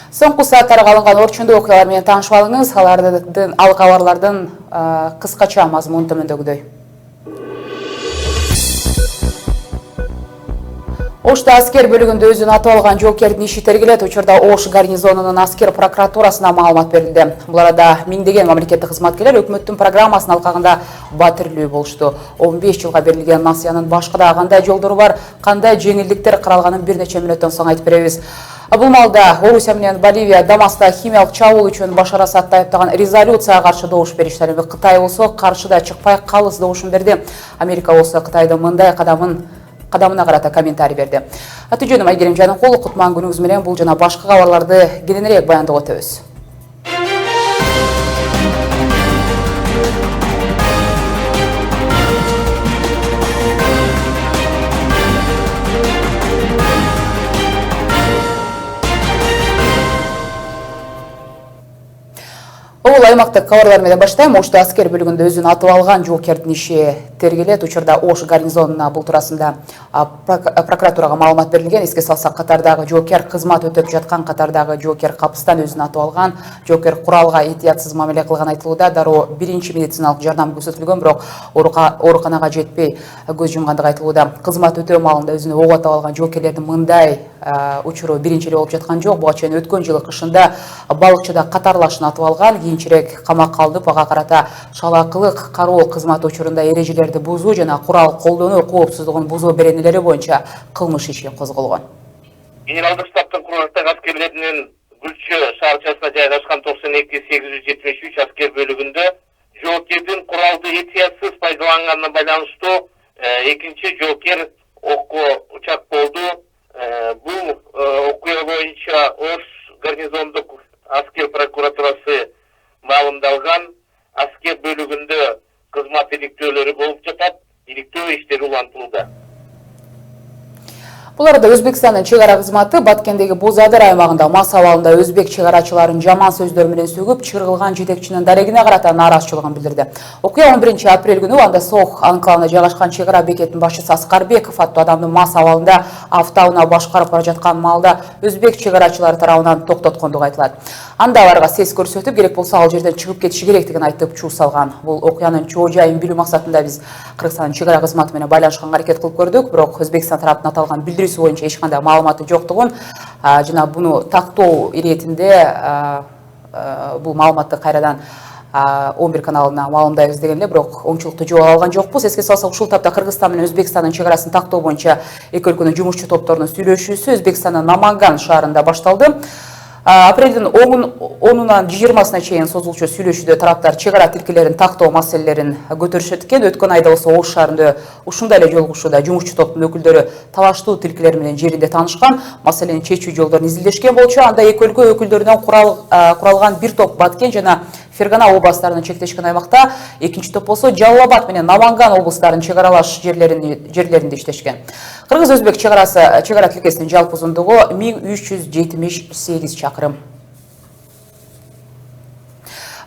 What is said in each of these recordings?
Соңку сааттарга алынган орчундуу окуялар менен таанышып алыңыз. Ал кабарлардын кыскача мазмуну төмөндөгүдөй. Ошта аскер бөлүгүндө өзүн атып алган жоокердин иши тергелет. Учурда Ош гарнизонунун аскер прокуратурасына маалымат берилди. Бул арада миңдеген мамлекеттик кызматкерлер өкмөттүн программасынын алкагында батирлүү болушту. 15 жылга берилген насыянын башка да кандай жолдору бар, кандай жеңилдиктер каралганын бир нече мүнөттөн соң айтып беребиз. Бул маалда Орусия менен Боливия Дамаста химиялык чабуул үчүн Башар Асадты айыптаган резолюцияга каршы добуш беришти. Кытай болсо каршыда чыкпай калыс добушун берди. Америка болсо Кытайдын мындай кадамына карата комментарий берди. Атыжөнүм Айгерим Жаныкулу, кутман күнүңүз менен бул жана башка кабарларды кененирээк баяндап өтөбүз. Бул аймактык кабарлар менен баштайм. Ошто аскер бөлүгүндө өзүн атып алган жоокердин иши тергелет. Учурда Ош гарнизонуна бул туурасында прокуратурага маалымат берилген. Эске салсак, катардагы жоокер кызмат өтөп жаткан, катардагы жоокер капыстан өзүн атып алган, жоокер куралга этиятсыз мамиле кылган айтылууда. Дароо биринчи медициналык жардам көрсөтүлгөн, бирок ооруканага жетпей көз жумгандыгы айтылууда. Кызмат өтөө маалында өзүнө ок атып алган жоокерлердин мындай учуру биринчи эле болуп жаткан жок. Буга чейин өткөн жылы кышында балыкчыда катарлашын атып алган, кийинчерээк камакка алынып, ага карата шалакылык кароо кызматы учурунда эрежелерди бузуу жана курал колдонуу коопсуздугун бузуу беренелери боюнча кылмыш иши козголгон. Генералдык штабтын курулуштагы аскерлеринин Гүлчө шаарчасына жайгашкан 92-873 аскер бөлүгүндө жоокердин куралды этиятсыз пайдаланганына байланыштуу экинчи жоокер окко учак болду. Бул окуя боюнча Ош гарнизондук аскер прокуратурасы маалымдалган. Аскер бөлүгүндө кызмат иликтөөлөрү болуп жатат. Иликтөө иштери улантылууда. Бул арада Өзбекстандын чек ара кызматы Баткендеги Бузадыр аймагында мас абалында өзбек чек арачыларын жаман сөздөр менен сөгүп, чыргылган жетекчинин дарегине карата нааразычылыгын билдирди. Окуя 11-апрель күнү анда Сох анклавына жайгашкан чек ара бекетинин башчысы Аскарбеков аттуу адамдын мас абалында автоунаа башкарып бара жаткан маалда өзбек чек арачылары тарабынан токтоткондугу айтылат. Анда аларга сес көрсөтүп, керек болсо ал жерден чыгып кетиши керектигин айтып чуу салган. Бул окуянын чоо жайын билүү максатында биз Кыргызстандын чек ара кызматы менен байланышканга аракет кылып көрдүк, бирок Өзбекстан тарабынан аталган билдирүүсү боюнча эч кандай маалыматы жоктугун жана буну тактоо иретинде бул маалыматты кайрадан ON1 каналына маалымдайбыз деген эле, бирок оңчулуктуу жооп алган жокпуз. Эске салсак, ушул тапта Кыргызстан менен Өзбекстандын чек арасын тактоо боюнча эки өлкөнүн жумушчу топторунун сүйлөшүүсү Өзбекстандын Наманган шаарында башталды. Апрелдин 10-унан 20-сына чейин созулчу сүйлөшүүдө тараптар чек ара тилкелерин тактоо маселелерин көтөрүшөт экен. Өткөн айда болсо Ош шаарында ушундай эле жолугушууда жумушчу топтун өкүлдөрү талаштуу тилкелер менен жеринде таанышкан, маселени чечүү жолдорун изилдешкен болчу. Анда эки өлкө өкүлдөрүнөн куралган бир топ Баткен жана Фергана областарынын чектешкен аймакта, экинчи топ болсо Жалал Абад менен Наманган областарынын чек аралаш жерлеринде иштешкен. Кыргыз-өзбек чек ара тилкесинин жалпы узундугу 1378 чакырым.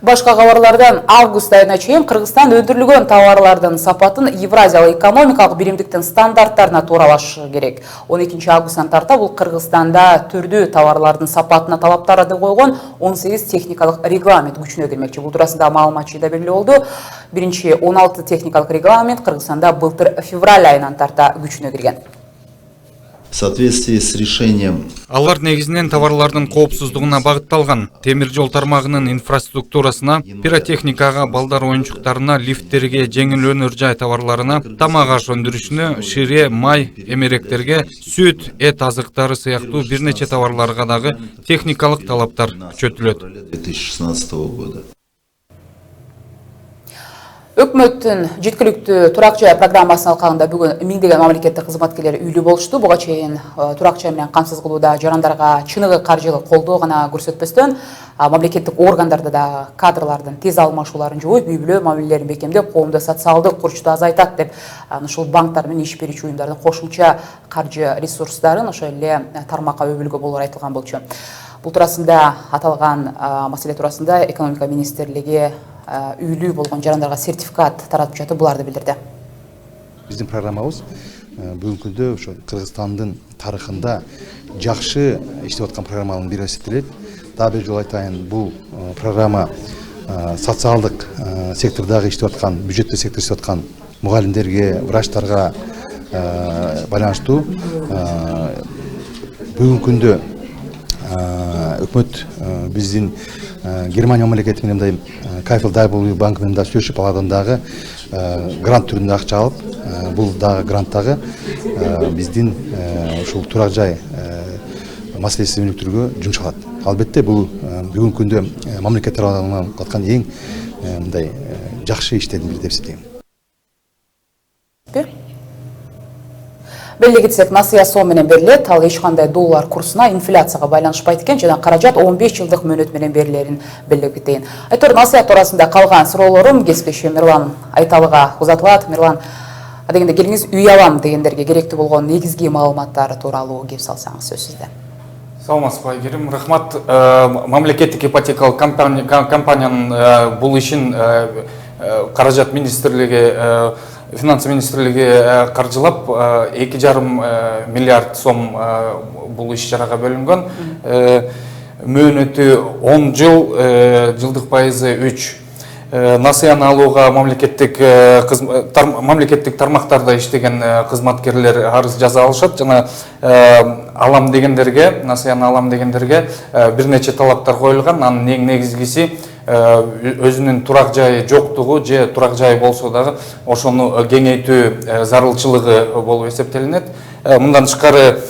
Башка кабарлардан август айына чейин Кыргызстан өндүрүлгөн товарлардын сапатын Евразиялык экономикалык биримдиктин стандарттарына тууралашы керек. 12 августтан тарта бул Кыргызстанда түрдүү товарлардын сапатына талаптарды койгон 18 техникалык регламент күчүнө кирмекчи. Бул туурасында маалымат да белгилүү болду. Биринчи 16 техникалык регламент Кыргызстанда былтыр февраль айынан тарта күчүнө кирген. В соответствии с решением. Алар негизинен товарлардын коопсуздугуна багытталган. Темир жол тармагынын инфраструктурасына, пиротехникага, балдар оюнчуктарына, лифттерге, жеңил өнөр жай товарларына, тамак аш өндүрүшүнө, шире, май, эмеректерге, сүт, эт азыктары сыяктуу бир нече товарларга дагы техникалык талаптар күчөтүлөт. 2016 года. Өкмөттүн жеткиликтүү турак жай программасынын алкагында бүгүн миңдеген мамлекеттик кызматкерлер үйлүү болушту. Буга чейин турак жай менен камсыз кылууда жарандарга чыныгы каржылык колдоо гана көрсөтпөстөн, мамлекеттик органдарда да кадрлардын тез алмашууларын жойуп, үй бүлө мамилелерин бекемдеп, коомдо социалдык курчту азайтат деп, ушул банктар менен иш берүүчү уюмдардын кошумча каржы ресурстарын ошол эле тармакка өбүлгө болор айтылган болчу. Бул туурасында аталган маселе туурасында экономика министрлиги үйлүү болгон жарандарга сертификат таратып жатып, буларды билдирди. Биздин программабыз бүгүнкү күндө ошо Кыргызстандын тарыхында жакшы иштеп аткан программалардын бири эсептелет. дагы бир жолу айтайын, бул программа социалдык сектордагы иштеп аткан, бюджеттик сектордо иштеп аткан мугалимдерге, врачтарга байланыштуу. Бүгүнкү күндө өкмөт биздин Германия мамлекети менен мындай Кайфел Дайбул банкы менен да сүйлөшүп, алардан дагы грант түрүндө акча алып, бул дагы гранттагы биздин ушул турак жай маселесин өнүктүрүүгө жумшалат. Албетте бул бүгүнкү күндө мамлекет тарабынан кылаткан эң мындай жакшы иштердин бири деп эсептейм. Белли кетсек, насыя сом менен берилет, ал эч кандай доллар курсуна, инфляцияга байланышпайт экен, жана каражат 15 жылдык мөөнөт менен берилерин билдирип кетейин. Айтор, насыя туурасында калган суроолорум кесиптешим Мирлан Айталыга узатылат. Мирлан, адегенде келиңиз үй алам дегендерге керектүү болгон негизги маалыматтар тууралуу кеп салсаңыз сөз сизде. Саламатсызбы, Айгерим. Рахмат. Мамлекеттик ипотекалык компаниянын бул ишин каражат министрлиги, финансы министрлиги каржылап 2,5 миллиард сом бул иш чарага бөлүнгөн. Мөөнөтү 10 жыл, жылдык пайызы 3. Насыяны алууга мамлекеттик тармактарда иштеген кызматкерлер арыз жаза алышат, жана алам дегендерге, насыяны алам дегендерге бир нече талаптар коюлган. Анын эң негизгиси өзүнүн турак жайы жоктугу же турак жайы болсо дагы ошону кеңейтүү зарылчылыгы болуп эсептелинет. Мындан тышкары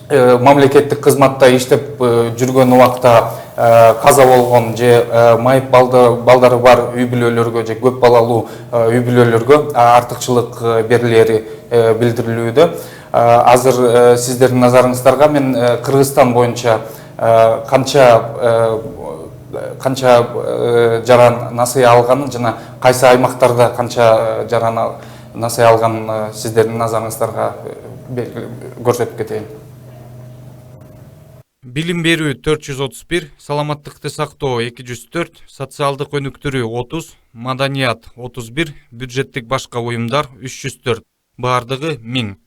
мамлекеттик кызматта иштеп жүргөн убакта каза болгон же майып балдары бар үй бүлөлөргө же көп балалуу үй бүлөлөргө артыкчылык берилери билдирилүүдө. Азыр сиздердин назарыңыздарга мен Кыргызстан боюнча канча жаран насыя алганын жана кайсы аймактарда канча жаран насыя алганын сиздердин назарыңыздарга көрсөтүп кетейин. Билим берүү 431, саламаттыкты сактоо 204, социалдык өнүктүрүү 30, маданият 31, бюджеттик башка уюмдар 304, баардыгы 1000.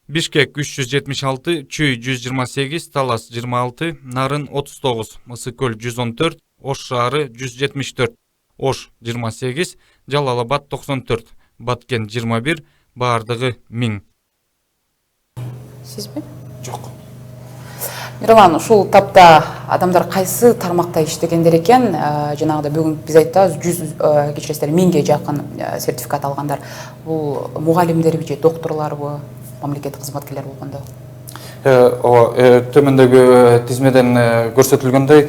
Бишкек 376, Чүй 128, Талас 26, Нарын 39, Мысыкөл 114, Ош шаары 174, Ош 28, Жалал-Абад 94, Баткен 21, баардыгы 1000. Сизби? Жок. Мирлан, ушул тапта адамдар кайсы тармакта иштегендер экен? Жанагыда бүгүн биз айттыбыз 100 кечиресиздер 1000ге жакын сертификат алгандар. Бул мугалимдерби же докторлорбу, мамлекеттик кызматкерлер болгондо? Төмөндөгү тизмеден көрсөтүлгөндөй,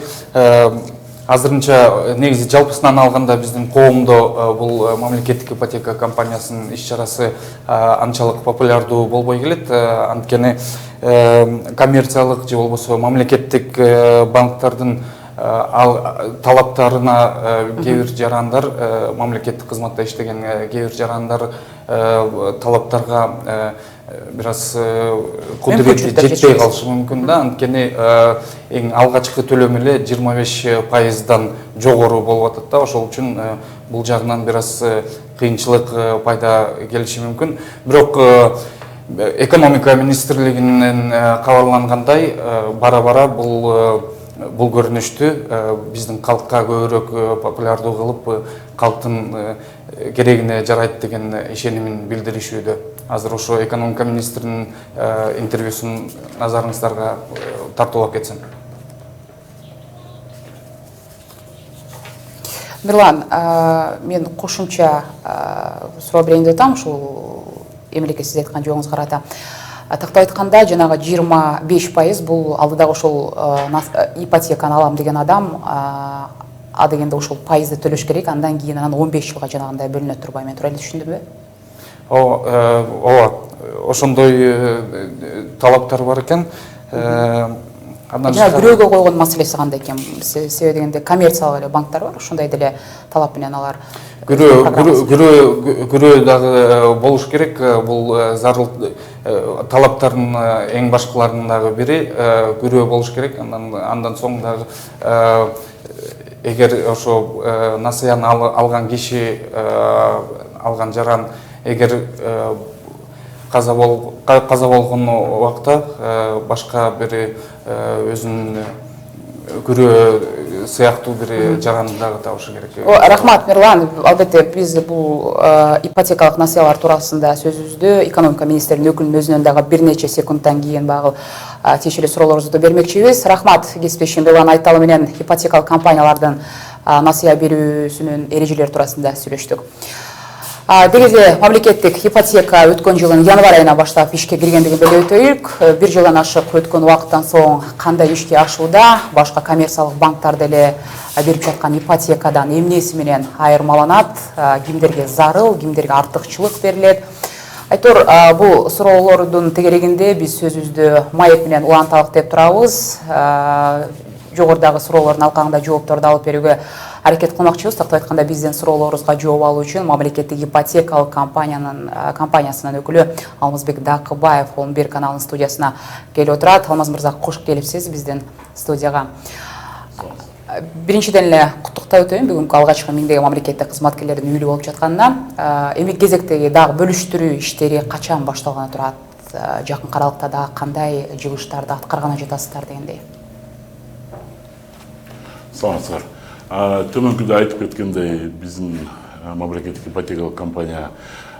азырынча негизи жалпысынан алганда биздин коомдо бул мамлекеттик ипотека компаниясынын иш-чарасы анчалык популярдуу болбой келет. Анткени коммерциялык же болбосо мамлекеттик банктардын талаптарына кээ бир жарандар, мамлекеттик кызматта иштеген кээ бир жарандар талаптарга бир аз кудурети жетпей калышы мүмкүн да. Анткени эң алгачкы төлөм эле 25%дан жогору болуп атат да. Ошол үчүн бул жагынан бир аз кыйынчылык пайда келиши мүмкүн. Бирок экономика министрлигинен кабарлангандай, бара-бара бул көрүнүштү биздин калкка көбүрөөк популярдуу кылып, калктын керегине жарайт деген ишенимин билдиришүүдө. Азыр ошо экономика министринин интервьюсун назарыңыздарга тартуулап кетсем. Мирлан, мен кошумча суроо берейин деп атам, ушул эмелеке сиз айткан жоңуңузга карата. Тактап айтканда, жанагы 25% бул алдыдагы ошол ипотеканы алам деген адам дегенде ошол пайызды төлөш керек, андан кийин 15 жылга жанагындай бөлүнөт турбайбы? Мен туура эле түшүндүмбү? Ооба, ошондой талаптар бар экен. Бирөөгө койгон маселеси кандай экен? Себеби дегенде коммерциялык эле банктар бар, ошондой деле талап менен алар. Күрөө дагы болуш керек. Бул зарыл талаптардын эң башкыларынын дагы бири күрөө болуш керек. Андан соң дагы эгер ошо насыяны алган киши, алган жаран эгер каза болгон убакта башка бир өзүнүн күрөө сыяктуу бир жаранды дагы табышы керек. Рахмат, Мирлан. Албетте биз бул ипотекалык насыялар туурасында сөзүбүздү экономика министринин өкүлүнүн өзүнөн дагы бир нече секундтан кийин багы тиешелүү суроолорубузду бермекчибиз. Рахмат, кесиптешим Мирлан Айталы менен ипотекалык компаниялардын насыя берүүсүнүн эрежелери туурасында сүйлөштүк. Деги мамлекеттик ипотека өткөн жылдын январь айынан баштап ишке киргендигин белгилеп өтөйүк. Бир жылдан ашык өткөн убакыттан соң кандай ишке ашууда, башка коммерциялык банктар деле берип жаткан ипотекадан эмнеси менен айырмаланат, кимдерге зарыл, кимдерге артыкчылык берилет. Айтор, бул суроолордун тегерегинде биз сөзүбүздү маек менен уланталык деп турабыз. Жогорудагы суроолордун алкагында жоопторду алып берүүгө аракет кылмакчыбыз. Тактап айтканда биздин суроолорубузга жооп алуу үчүн мамлекеттик ипотекалык компаниясынын өкүлү Алмазбек Дакыбаев ON1 каналынын студиясына келип отурат. Алмаз мырза, кош келипсиз биздин студияга. Биринчиден эле куттуктап өтөйүн бүгүнкү алгачкы миңдеген мамлекеттик кызматкерлердин үйлүү болуп жатканына. Эми кезектеги дагы бөлүштүрүү иштери качан башталганы турат? Жакын аралыкта дагы кандай жыгыштарды аткарганы жатасыздар дегендей. Саламатсыздар. Төмөнкүдө айтып кеткендей, биздин мамлекеттик ипотекалык компания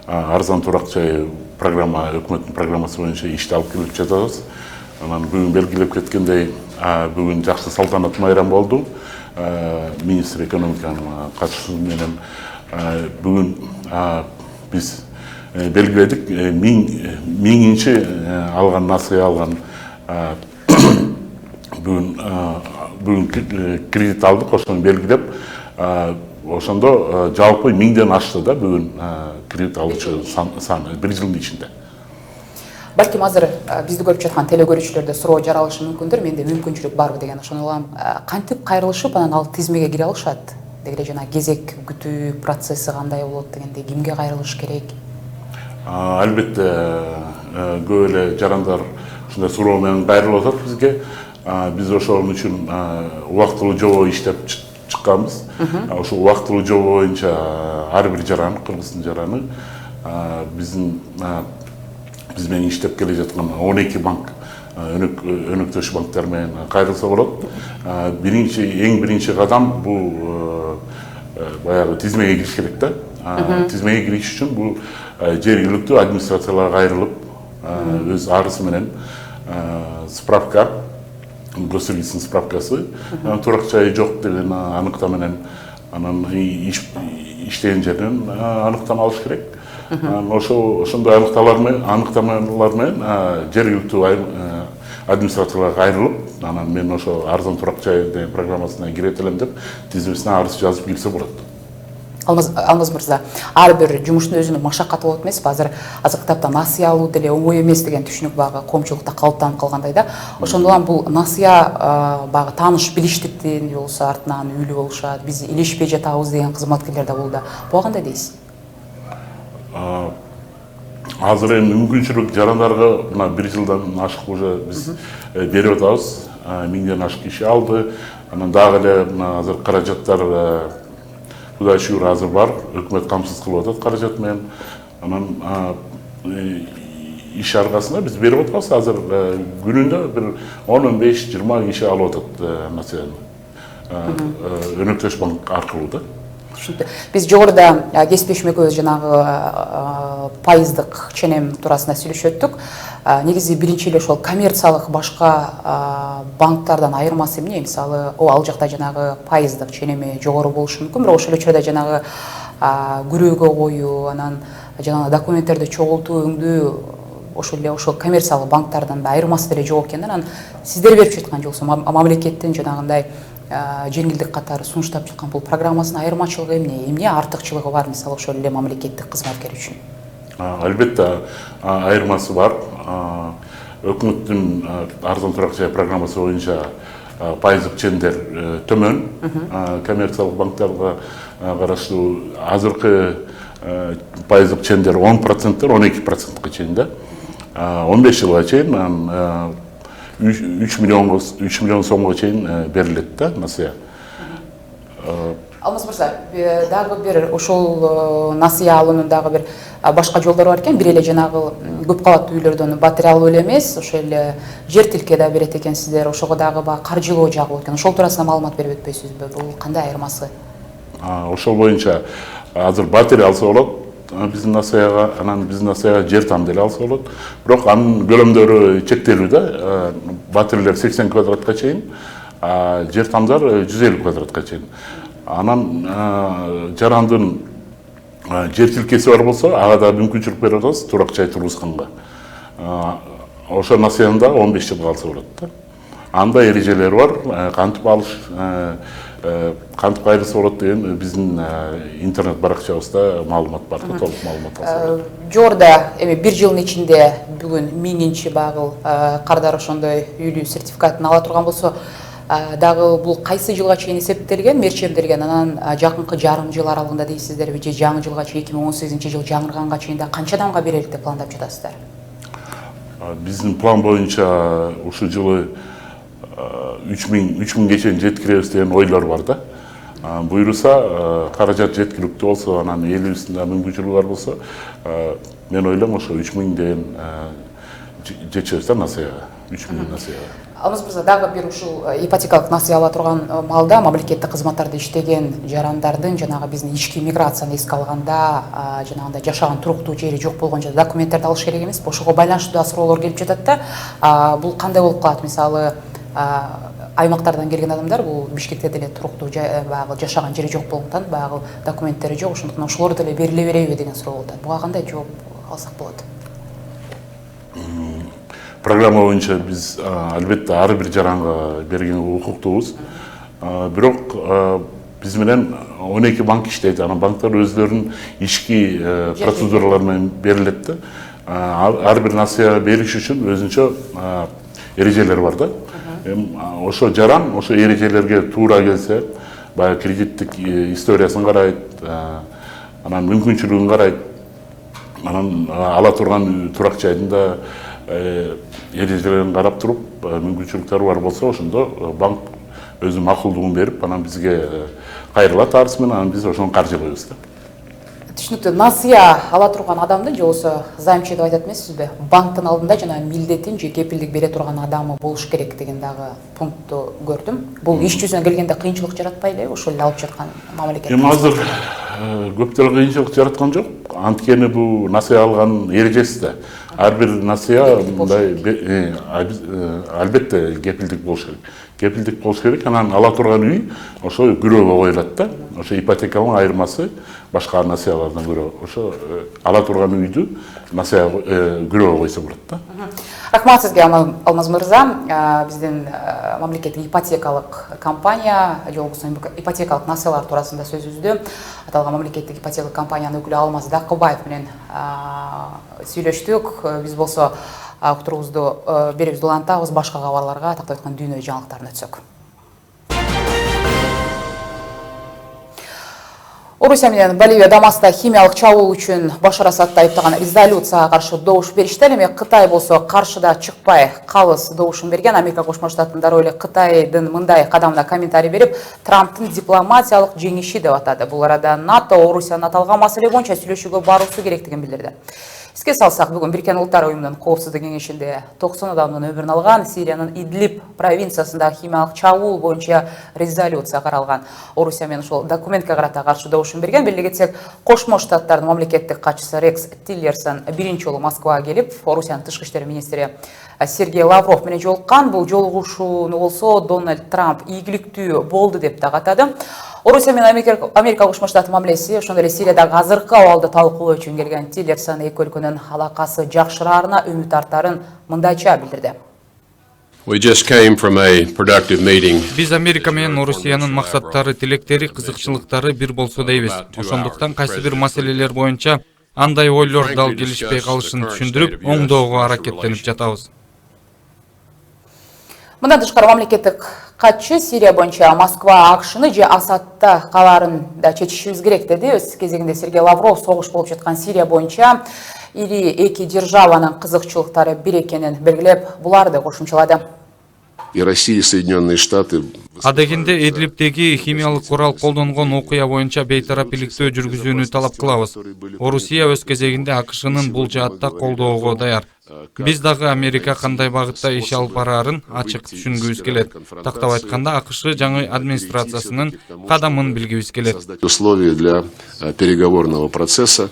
арзан турак жай программа, өкмөттүн программасы боюнча ишти алып келип жатабыз. Анан бүгүн белгилеп кеткендей, бүгүн жакшы салтанат майрам болду. Министр экономиканын катышуусу менен бүгүн биз белгиледик, миңинчи алган насыя алган бүгүн кредит алдык, ошону белгилеп, ошондо жалпы 1000ден ашты да бүгүн кредит алуучу саны бир жылдын ичинде. Балким азыр бизди көрүп жаткан телекөрүүчүлөрдө суроо жаралышы мүмкүндүр, менде мүмкүнчүлүк барбы деген ошону улам. Кантип кайрылышып анан ал тизмеге кире алышат? Дегеле жана кезек күтүү процесси кандай болот дегенде кимге кайрылыш керек? Албетте көп эле жарандар ушундай суроо менен кайрылып атат бизге. Биз ошол үчүн убактылуу жобо иштеп чыкканбыз. Ошол убактылуу жобо боюнча ар бир жаран, Кыргыздын жараны биз менен иштеп келе жаткан 12 банк, өнөктөш банктар менен кайрылса болот. Эң биринчи кадам бул баягы тизмеге кириш керек да. Тизмеге кириш үчүн бул жергиликтүү администрацияларга кайрылып, өз арызы менен справка, госрегистрдин справкасы, турак жайы жок деген аныктама менен анан иштеген жерден аныктама алыш керек. Ошондой аныктамалар менен жергиликтүү администрацияларга кайрылып, анан мен ошо арзан турак жай деген программасына кирет элем деп тизмесине арыз жазып кирсе болот. Алмаз мырза, ар бир жумуштун өзүнүн машакаты болот эмеспи? Азыр китапта насыя алуу деле оңой эмес деген түшүнүк багы коомчулукта калыптанып калгандай да. Ошондон бул насыя багы тааныш билиштиктен же болбосо артынан үйлүү болушат, биз илишпей жатабыз деген кызматкерлер да болду. Буга кандай дейсиз? Азыр эми мүмкүнчүлүк жарандарга мына бир жылдан ашык уже биз берип атабыз. 1000ден ашык киши алды. Анан дагы эле мына азыр каражаттар Кудай шүгүр азыр бар, өкмөт камсыз кылып атат каражат менен. Анан иш аркасында биз берип атабыз. Азыр күнүндө бир 10-15-20 киши алып атат насыяны. Өнөктөш банк аркылуу да. Биз жогоруда кесиптешим экөөбүз жанагы пайыздык ченем туурасында сүйлөшүп өттүк. Негизи биринчи эле ошол коммерциялык башка банктардан айырмасы эмне? Мисалы, ал жакта жанагы пайыздык ченеми жогору болушу мүмкүн, бирок ошол учурда жанагы күрөөгө коюу, анан жанагы документтерди чогултуу өңдүү ошол коммерциялык банктардан да айырмасы деле жок экен. Анан сиздер берип жаткан жоксо мамлекеттин жанагындай жеңилдик катары сунуштап жаткан бул программасынын айырмачылыгы эмне артыкчылыгы бар, мисалы ошол эле мамлекеттик кызматкер үчүн? Албетте айырмасы бар. Өкмөттүн арзан турак жай программасы боюнча пайыздык чендер төмөн, коммерциялык банктарга караштуу азыркы пайыздык чендер 10%, 12%га чейин да. 15 жылга чейин 3 миллион сомго чейин берилет да насыя. Алмаз мырза, дагы бир ошол насыя алуунун дагы бир башка жолдор бар экен. Бир эле жанагы көп кабаттуу үйлөрдөн батарея алуу эле эмес, ошо эле жер тилке да берет экенсиздер. Ошого дагы баягы каржылоо жагы болот экен. Ошол туурасында маалымат берип өтпөйсүзбү? Бул кандай айырмасы? Ошол боюнча азыр батарея алса болот. Биздин насаяга, анан биздин насаяга жер там деле алса болот. Бирок анын көлөмдөрү чектелүү да. Батареялар 80 квадратка чейин, жер тамдар 150 квадратка чейин. Анан жарандын жер тилкеси бар болсо, ага да мүмкүнчүлүк берип атабыз турак жай тургузганга. Ошо насаянда 15 жыл калса болот да. Анда эрежелери бар, кантип алыш, кантип кайрылса болот деген биздин интернет баракчабызда маалымат бар, толук маалымат алса. Жорда эми 1 жылдын ичинде бүгүн 1000-чи багыл кардар ошондой үйлүү сертификатын ала турган болсо, дагы бул кайсы жылга чейин эсептелген, мерчемделген, анан жакынкы жарым жыл аралыгында дейсиздерби, же жаңы жылга чейин 2018-жыл жаңырганга чейин да канча адамга берелик деп пландап жатасыздар? Биздин план боюнча ушул жылы 3000 чейин жеткиребиз деген ойлор бар да. Буйруса, каражат жеткиликтүү болсо, анан элибиздин мүмкүнчүлүгү бар болсо, мен ойлойм ошо 3000 деген жетишебиз да насаяга, 3000 насаяга. Алмаз мырза, дагы бир ушул ипотекалык насыя ала турган маалда мамлекеттик кызматтарда иштеген жарандардын жанагы биздин ички миграцияны эске алганда, жанагындай жашаган туруктуу жери жок болгон жерде документтерди алыш керек эмес. Ошого байланыштуу да суроолор келип жатат да. Бул кандай болуп калат? Мисалы, аймактардан келген адамдар бул Бишкекте деле туруктуу баягы жашаган жери жок болгондон баягы документтери жок, ошондуктан ошолор деле бериле береби деген суроо болот. Буга кандай жооп алсак болот? Программа боюнча биз албетте ар бир жаранга берген укуктуубуз. Бирок биз менен 12 банк иштейт. Анан банктар өздөрүнүн ички процедуралары менен берилет да. Ар бир насыя бериш үчүн өзүнчө эрежелер бар да. Ошо жаран ошо эрежелерге туура келсе, баягы кредиттик историясын карайт, анан мүмкүнчүлүгүн карайт, анан ала турган турак жайдын да эрежелерин карап туруп, мүмкүнчүлүктөрү бар болсо, ошондо банк өзү макулдугун берип, анан бизге кайрылат арыз менен, анан биз ошону каржылайбыз да. Түшүнүктүү. Насыя ала турган адамды же болсо займчы деп айтат эмессизби? Банктын алдында жана милдетин же кепилдик бере турган адамы болуш керек деген дагы пунктту көрдүм. Бул иш жүзүнө келгенде кыйынчылык жаратпайбы? Ошол эле алып жаткан мамлекет. Эми азыр көп деле кыйынчылык жараткан жок. Анткени бул насыя алган эрежеси да. Ар бир насыя мындай албетте кепилдик болуш керек. Кепилдик болуш керек, анан ала турган үй ошо күрөөгө коюлат да. Ошо ипотеканын айырмасы башка насыялардан көрө. Ошо ала турган үйдү насыя күрөөгө койсо болот да. Рахмат сизге, Алмаз мырза. Биздин мамлекеттик ипотекалык компания, же болбосо ипотекалык насыялар туурасында сөз үздү. Аталган мамлекеттик ипотекалык компаниянын өкүлү Алмаз Дакыбаев менен сүйлөштүк. Биз болсо уктуруубузду берүүбүздү улантабыз. Башка кабарларга, тактап айтканда дүйнө жаңылыктарына өтсөк. Орусия менен Боливия Дамаста химиялык чабуул үчүн Башар Асадты айыптаган резолюцияга каршы добуш беришти. Эми Кытай болсо каршыда чыкпай калыс добушун берген. Америка Кошмо Штаттары эле Кытайдын мындай кадамына комментарий берип, Трамптын дипломатиялык жеңиши деп атады. Бул арада НАТО Орусиянын аталган маселе боюнча сүйлөшүүгө баруусу керектигин билдирди. Эске салсак, бүгүн Бириккен Улуттар уюмунун коопсуздук кеңешинде 90 адамдын өмүрүн алган Сириянын Идлиб провинциясындагы химиялык чабуул боюнча резолюция каралган. Орусия менен ошол документке карата каршы добушун берген. Белгилей кетсек, Кошмо Штаттардын мамлекеттик катчысы Рекс Тиллерсон биринчи жолу Москвага келип, Орусиянын тышкы иштер министри Сергей Лавров менен жолуккан. Бул жолугушууну болсо Дональд Трамп ийгиликтүү болду деп дагы атады. Орусия менен Америка Кошмо Штаты мамилеси, ошондой эле Сириядагы азыркы абалды талкуулоо үчүн келген Тиллерсон эки өлкөнүн алакасы жакшыраарына үмүт артарын мындайча билдирди. Биз Америка менен Орусиянын максаттары, тилектери, кызыкчылыктары бир болсо дейбиз. Ошондуктан кайсы бир маселелер боюнча андай ойлор дал келишпей калышын түшүндүрүп, оңдоого аракеттенип жатабыз. Мындан тышкары мамлекеттик катчы Сирия боюнча Москва акшыны же Асадты калаарын да чечишибиз керек деди. Өз кезегинде Сергей Лавров согуш болуп жаткан Сирия боюнча ири эки державанын кызыкчылыктары бир экенин белгилеп, буларды кошумчалады. и Россия, и Соединенные Штаты. Адегенде Идлибдеги химиялык курал колдонгон окуя боюнча бейтарап иликтөө жүргүзүүнү талап кылабыз. Орусия өз кезегинде АКШнын бул жаатта колдоого даяр. Биз дагы Америка кандай багытта иш алып бараарын ачык түшүнгүбүз келет. Тактап айтканда АКШ жаңы администрациясынын кадамын билгибиз келет. Условия для переговорного процесса.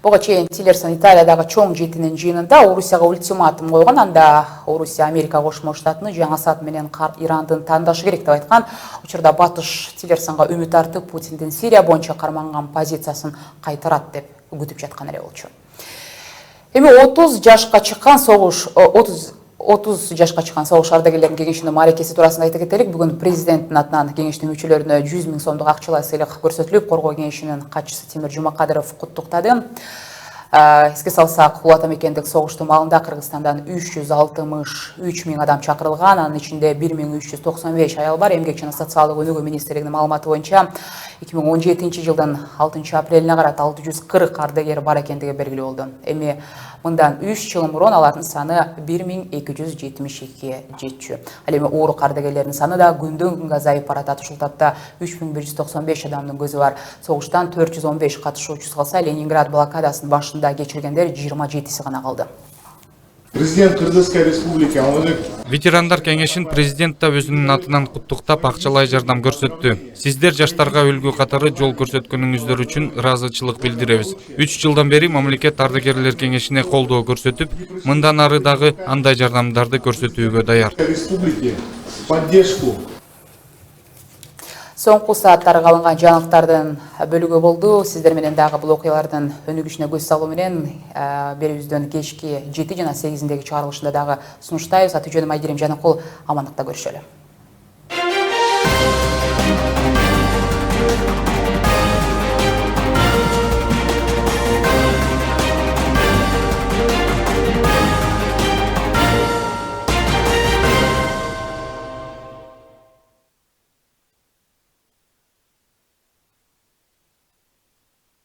Буга чейин Тиллерсон Италиядагы чоң жетинин жыйынында Орусияга ультиматум койгон, анда Орусия Америка Кошмо Штатыны жаңы саат менен Ирандын тандашы керек деп айткан. Учурда Батыш Тиллерсонго үмүт артып Путиндин Сирия боюнча карманган позициясын кайтарат деп күтүп жаткан эле болчу. Эми 30 жашка чыккан согуш ардагерлеринин кеңешинин мааракеси туурасында айта кетелик. Бүгүн президенттин атынан кеңештин мүчөлөрүнө 100 000 сомдук акчалай сыйлык көрсөтүлүп, коргоо кеңешинин катчысы Тимир Жумакадыров куттуктады. Эске салсак, Улут Атамекендик согуштун маалында Кыргызстандан 363 000 адам чакырылган, анын ичинде 1395 аял бар. Эмгек жана социалдык өнүгүү министрлигинин маалыматы боюнча 2017 жылдын 6 апрелине карата 640 ардагер бар экендиги белгилүү болду. Эми мындан 3 жыл мурун алардын саны 1272 жетчү. Ал эми оорук ардагерлердин саны да күндөн күнгө азайып баратат. Ушул тапта 3195 адамдын көзү бар. Согуштан 415 катышуучусу калса, Ленинград блокадасынын башында кечиргендер 27си гана калды. Президент Кыргызской республики Ветерандар кеңешин президент да өзүнүн атынан куттуктап акчалай жардам көрсөттү. Сиздер жаштарга үлгү катары жол көрсөткөнүңүздөр үчүн ыраазычылык билдиребиз. 3 жылдан бери мамлекет ардагерлер кеңешине колдоо көрсөтүп, мындан ары дагы андай жардамдарды көрсөтүүгө даяр. Соңку сааттарга алынган жаңылыктардын бөлүгү болду. Сиздер менен дагы бул окуялардын өнүгүшүнө көз салуу менен берүүбүздөн кечки 7 жана 8-деги чыгарылышында дагы сунуштайбыз. Аты жөнүм Айгерим Жаныкул, амандыкта көрүшөлү.